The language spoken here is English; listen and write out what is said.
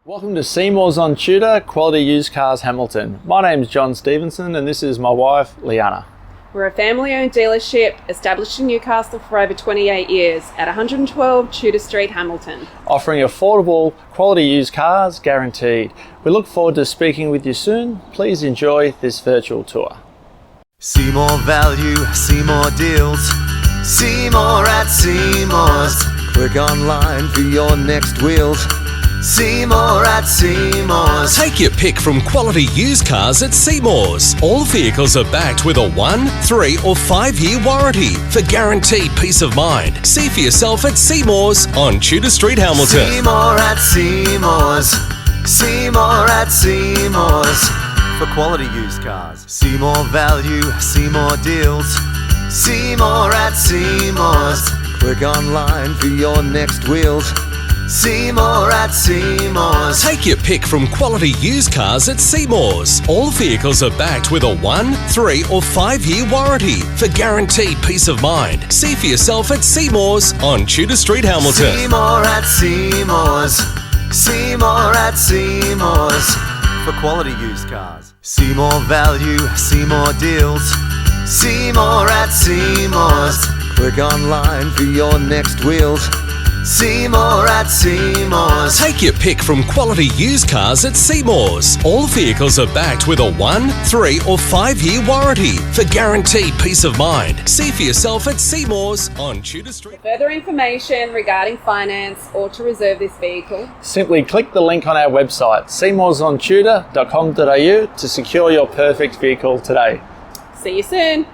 Welcome to Seymour's on T.U.D.O.R, Quality Used Cars Hamilton. My name's John Stevenson and this is my wife, Liana. We're a family-owned dealership established in Newcastle for over 28 years at 112 Tudor Street, Hamilton. Offering affordable, quality used cars guaranteed. We look forward to speaking with you soon. Please enjoy this virtual tour. See more value, see more deals. See more at Seymour's. Click online for your next wheels. See more at Seymour's. Take your pick from quality used cars at Seymour's. All vehicles are backed with a 1, 3 or 5 year warranty for guaranteed peace of mind. See for yourself at Seymour's on Tudor Street, Hamilton. See more at Seymour's. See more at Seymour's. For quality used cars. See more value, see more deals. See more at Seymour's. Click online for your next wheels. See more at Seymour's. Take your pick from quality used cars at Seymour's. All vehicles are backed with a 1, 3 or 5 year warranty for guaranteed peace of mind. See for yourself at Seymour's on Tudor Street, Hamilton. See more at Seymour's. See more at Seymour's. For quality used cars. See more value, see more deals. See more at Seymour's. Click online for your next wheels. See more at Seymour's. Take your pick from quality used cars at Seymour's. All vehicles are backed with a 1, 3 or 5 year warranty for guaranteed peace of mind. See for yourself at Seymour's on Tudor Street. For further information regarding finance or to reserve this vehicle, Simply click the link on our website, seymoursontudor.com.au, to secure your perfect vehicle today. see you soon.